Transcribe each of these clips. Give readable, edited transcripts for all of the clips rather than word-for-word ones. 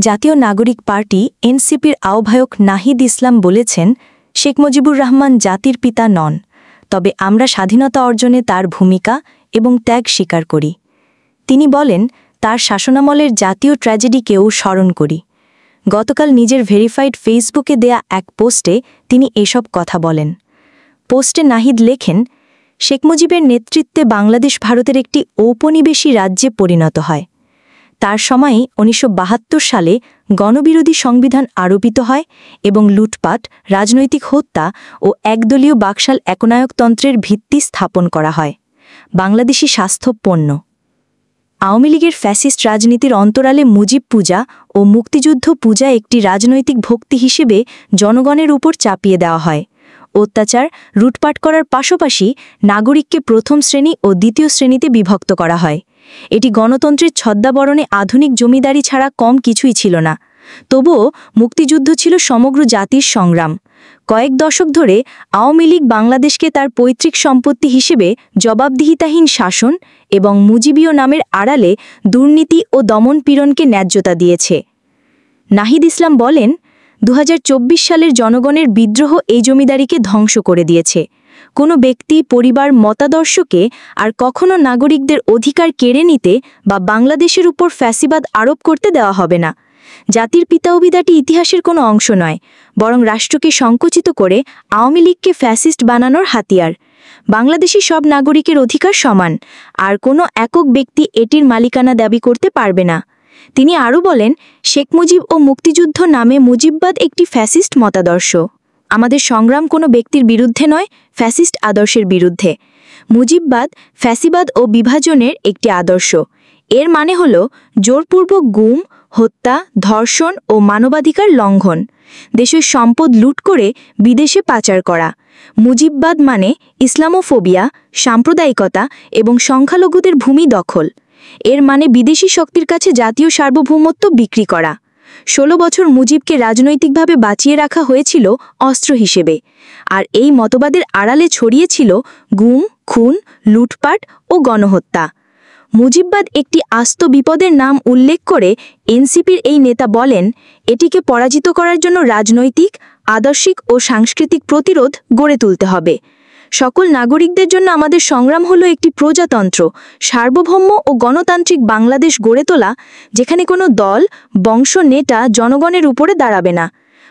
জাতীয় নাগরিক পার্টি এনসিপির আহ্বায়ক নাহিদ ইসলাম বলেছেন, শেখ মুজিবুর রহমান জাতির পিতা নন, তবে আমরা স্বাধীনতা অর্জনে তার ভূমিকা এবং ত্যাগ স্বীকার করি। তিনি বলেন, তার শাসনামলের জাতীয় ট্র্যাজেডিকেও স্মরণ করি। গতকাল নিজের ভেরিফাইড ফেসবুকে দেয়া এক পোস্টে তিনি এসব কথা বলেন। পোস্টে নাহিদ লেখেন, শেখ মুজিবের নেতৃত্বে বাংলাদেশ ভারতের একটি ঔপনিবেশিক রাজ্যে পরিণত হয়। তার সময়েই ১৯৭২ সালে গণবিরোধী সংবিধান আরোপিত হয় এবং লুটপাট, রাজনৈতিক হত্যা ও একদলীয় বাকশাল একনায়কতন্ত্রের ভিত্তি স্থাপন করা হয়। বাংলাদেশি স্বাস্থ্য পণ্য। আওয়ামী লীগের ফ্যাসিস্ট রাজনীতির অন্তরালে মুজিব পূজা ও মুক্তিযুদ্ধ পূজা একটি রাজনৈতিক ভক্তি হিসেবে জনগণের উপর চাপিয়ে দেওয়া হয়। অত্যাচার, লুটপাট করার পাশাপাশি নাগরিককে প্রথম শ্রেণী ও দ্বিতীয় শ্রেণীতে বিভক্ত করা হয়। এটি গণতন্ত্রের ছদ্মাবরণে আধুনিক জমিদারি ছাড়া কম কিছুই ছিল না। তবুও মুক্তিযুদ্ধ ছিল সমগ্র জাতির সংগ্রাম। কয়েক দশক ধরে আওয়ামী লীগ বাংলাদেশকে তার পৈতৃক সম্পত্তি হিসেবে জবাবদিহিতাহীন শাসন এবং মুজিবীয় নামের আড়ালে দুর্নীতি ও দমনপীড়নকে ন্যায্যতা দিয়েছে। নাহিদ ইসলাম বলেন, ২০২৪ সালের জনগণের বিদ্রোহ এই জমিদারিকে ধ্বংস করে দিয়েছে। কোনো ব্যক্তি, পরিবার, মতাদর্শকে আর কখনো নাগরিকদের অধিকার কেড়ে নিতে বা বাংলাদেশের উপর ফ্যাসিবাদ আরোপ করতে দেওয়া হবে না। জাতির পিতা অভিধাটি ইতিহাসের কোনো অংশ নয়, বরং রাষ্ট্রকে সংকুচিত করে আওয়ামী লীগকে ফ্যাসিস্ট বানানোর হাতিয়ার। বাংলাদেশি সব নাগরিকের অধিকার সমান, আর কোনো একক ব্যক্তি এটির মালিকানা দাবি করতে পারবে না। তিনি আরও বলেন, শেখ মুজিব ও মুক্তিযুদ্ধ নামে মুজিববাদ একটি ফ্যাসিস্ট মতাদর্শ। আমাদের সংগ্রাম কোনো ব্যক্তির বিরুদ্ধে নয়, ফ্যাসিস্ট আদর্শের বিরুদ্ধে। মুজিববাদ ফ্যাসিবাদ ও বিভাজনের একটি আদর্শ। এর মানে হল জোরপূর্বক গুম, হত্যা, ধর্ষণ ও মানবাধিকার লঙ্ঘন, দেশের সম্পদ লুট করে বিদেশে পাচার করা। মুজিববাদ মানে ইসলামোফোবিয়া, সাম্প্রদায়িকতা এবং সংখ্যালঘুদের ভূমি দখল। এর মানে বিদেশি শক্তির কাছে জাতীয় সার্বভৌমত্ব বিক্রি করা। ১৬ বছর মুজিবকে রাজনৈতিকভাবে বাঁচিয়ে রাখা হয়েছিল অস্ত্র হিসেবে, আর এই মতবাদের আড়ালে ছড়িয়েছিল গুম, খুন, লুটপাট ও গণহত্যা। মুজিববাদ একটি আস্ত বিপদের নাম উল্লেখ করে এনসিপির এই নেতা বলেন, এটিকে পরাজিত করার জন্য রাজনৈতিক, আদর্শিক ও সাংস্কৃতিক প্রতিরোধ গড়ে তুলতে হবে। সকল নাগরিকদের জন্য আমাদের সংগ্রাম হলো একটি প্রজাতন্ত্র, সার্বভৌম ও গণতান্ত্রিক বাংলাদেশ গড়ে তোলা, যেখানে কোনো দল, বংশ, নেতা জনগণের উপরে দাঁড়াবে না।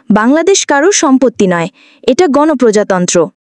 বাংলাদেশ কারো সম্পত্তি নয়, এটা গণপ্রজাতন্ত্র।